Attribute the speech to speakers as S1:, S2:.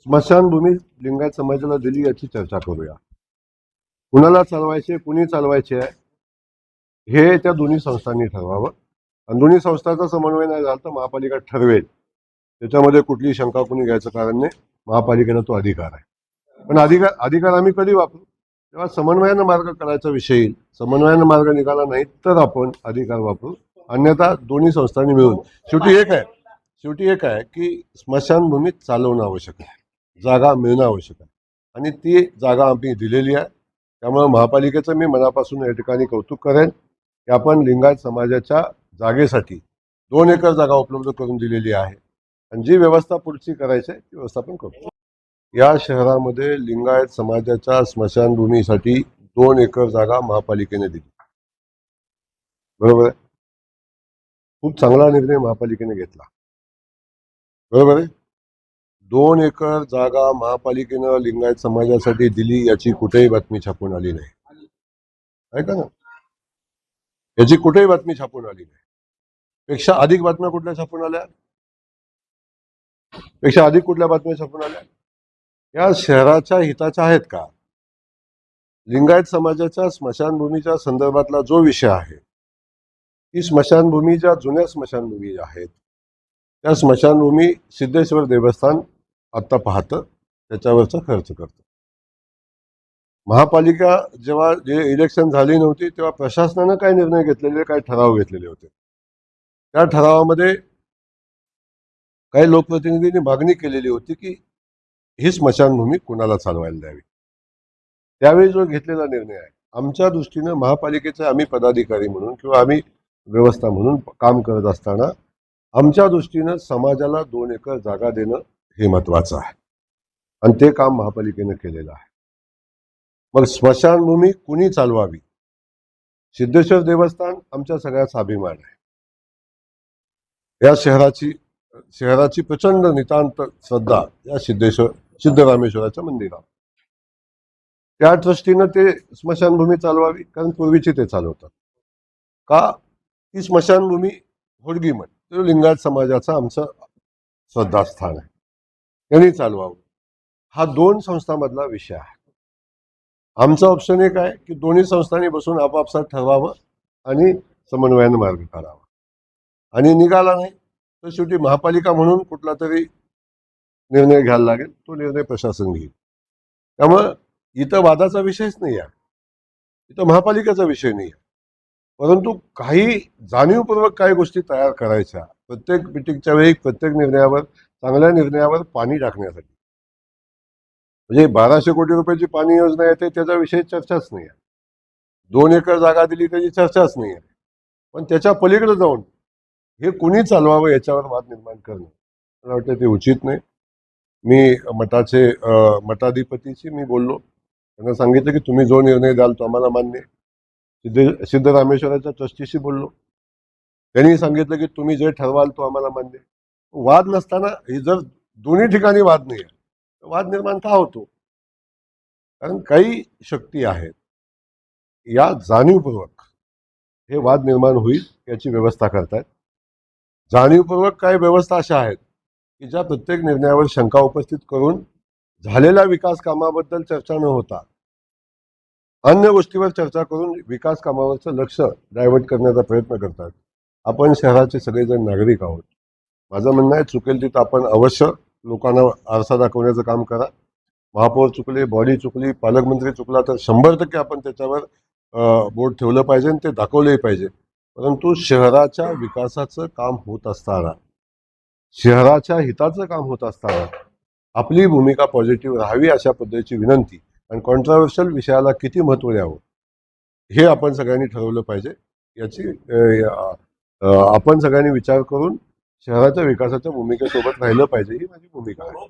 S1: स्मशानभूमी लिंगायत समाजाला दिली याची चर्चा करूया. कुणाला चालवायचे, कुणी चालवायचे आहे हे त्या दोन्ही संस्थांनी ठरवावं. आणि दोन्ही संस्थांचा समन्वय नाही झाला तर महापालिका ठरवेल. त्याच्यामध्ये कुठली शंका कुणी घ्यायचं कारण नाही. महापालिकेला तो अधिकार आहे. पण अधिकार आम्ही कधी वापरू? तेव्हा समन्वयानं मार्ग करायचा विषय येईल. समन्वयानं मार्ग निघाला नाही तर आपण अधिकार वापरू. अन्यथा दोन्ही संस्थांनी मिळून शेवटी एक आहे की स्मशानभूमीत चालवणं आवश्यक आहे, जागा मिळणं आवश्यक आहे आणि ती जागा आम्ही दिलेली आहे. त्यामुळे महापालिकेचं मी मनापासून या ठिकाणी कौतुक करेन की आपण लिंगायत समाजाच्या जागेसाठी 2 एकर जागा उपलब्ध करून दिलेली आहे आणि जी व्यवस्था पुढची करायची आहे ती व्यवस्था पण करतो. या शहरामध्ये लिंगायत समाजाच्या स्मशानभूमीसाठी 2 एकर जागा महापालिकेने दिली. बरोबर आहे. खूप चांगला निर्णय महापालिकेने घेतला. बरोबर आहे. 2 एकर जागा महापालिकेनं लिंगायत समाजासाठी दिली याची कुठेही बातमी छापून आली नाही. ऐका ना, याची कुठेही बातमी छापून आली नाही. पेक्षा अधिक बातम्या कुठल्या छापून आल्या? पेक्षा अधिक कुठल्या बातम्या छापून आल्या? या शहराच्या हिताच्या आहेत का? लिंगायत समाजाच्या स्मशानभूमीच्या संदर्भातला जो विषय आहे ती स्मशानभूमी ज्या जुन्या स्मशानभूमी आहेत त्या स्मशानभूमी सिद्धेश्वर देवस्थान आत्ता पाहतं, त्याच्यावरचा खर्च करतं. महापालिका जेव्हा इलेक्शन झाली नव्हती तेव्हा प्रशासनानं काय निर्णय घेतलेले, काय ठराव घेतलेले होते. त्या ठरावामध्ये काही लोकप्रतिनिधींनी मागणी केलेली होती की ही स्मशानभूमी कुणाला चालवायला द्यावी. त्यावेळी जो घेतलेला निर्णय आहे, आमच्या दृष्टीनं महापालिकेचे आम्ही पदाधिकारी म्हणून किंवा आम्ही व्यवस्था म्हणून काम करत असताना आमच्या दृष्टीनं समाजाला 2 एकर जागा देणं हे महत्वाचं आहे आणि ते काम महापालिकेनं केलेलं आहे. मग स्मशानभूमी कुणी चालवावी? सिद्धेश्वर देवस्थान आमच्या सगळ्याचा अभिमान आहे. या शहराची प्रचंड नितांत श्रद्धा या सिद्धरामेश्वराच्या मंदिरात. त्या दृष्टीनं ते स्मशानभूमी चालवावी, कारण पूर्वीची ते चालवतात का? ती स्मशानभूमी होडगीमठ लिंगायत समाजाचा आमचं श्रद्धास्थान आहे, त्यांनी चालवावं. हा 2 संस्थांमधला विषय आहे. आमचं ऑप्शन एक आहे की दोन्ही संस्थांनी बसून आपापसात ठरवावं आणि समन्वयानं मार्ग काढावा. आणि निघाला नाही तर शेवटी महापालिका म्हणून कुठला तरी निर्णय घ्यायला लागेल. तो निर्णय प्रशासन घेईल. त्यामुळं इथं वादाचा विषयच नाही आहे, इथं महापालिकेचा विषय नाही आहे. परंतु काही जाणीवपूर्वक काही गोष्टी तयार करायच्या, प्रत्येक मिटिंगच्या वेळी प्रत्येक निर्णयावर, चांगल्या निर्णयावर पाणी टाकण्यासाठी. म्हणजे 1200 कोटी रुपयाची पाणी योजना येते त्याचा विषय चर्चाच नाही आहे. 2 एकर जागा दिली त्याची चर्चाच नाही आहे. पण त्याच्या पलीकडे जाऊन हे कुणी चालवावं याच्यावर वाद निर्माण करणं मला वाटतं ते उचित नाही. मी मठाधिपतीशी मी बोललो, त्यांना सांगितलं की तुम्ही जो निर्णय द्याल तो आम्हाला मान्य आहे. सिद्धरामेश्वराच्या ट्रस्टीशी बोललो, त्यांनी सांगितलं की तुम्ही जे ठरवाल तो आम्हाला मान्य आहे. वाद नसताना जर दोन्ही ठिकाणी वाद नाही आहे तर वाद निर्माण का होतो? कारण काही शक्ती आहेत या जाणीवपूर्वक हे वाद निर्माण होईल याची व्यवस्था करतायत. जाणीवपूर्वक काही व्यवस्था अशा आहेत की ज्या प्रत्येक निर्णयावर शंका उपस्थित करून झालेल्या विकास कामाबद्दल चर्चा न होता अन्य गोष्टीवर चर्चा करून विकास कामावरचं लक्ष डायव्हर्ट करण्याचा प्रयत्न करतात. आपण शहराचे सगळेजण नागरिक आहोत. माझं म्हणणं आहे चुकेल तिथं आपण अवश्य लोकांना आरसा दाखवण्याचं काम करा. महापौर चुकले, बॉडी चुकली, पालकमंत्री चुकला तर 100% आपण त्याच्यावर बोट ठेवलं पाहिजे आणि ते दाखवलंही पाहिजे. परंतु शहराच्या विकासाचं काम होत असताना, शहराच्या हिताचं काम होत असताना आपली भूमिका पॉझिटिव्ह राहावी अशा पद्धतीची विनंती. आणि कॉन्ट्रोवर्शियल विषयाला किती महत्त्व द्यावं हे आपण सगळ्यांनी ठरवलं पाहिजे. याची आपण सगळ्यांनी विचार करून शहराच्या विकासाच्या भूमिकेसोबत राहिलं पाहिजे, ही माझी भूमिका आहे.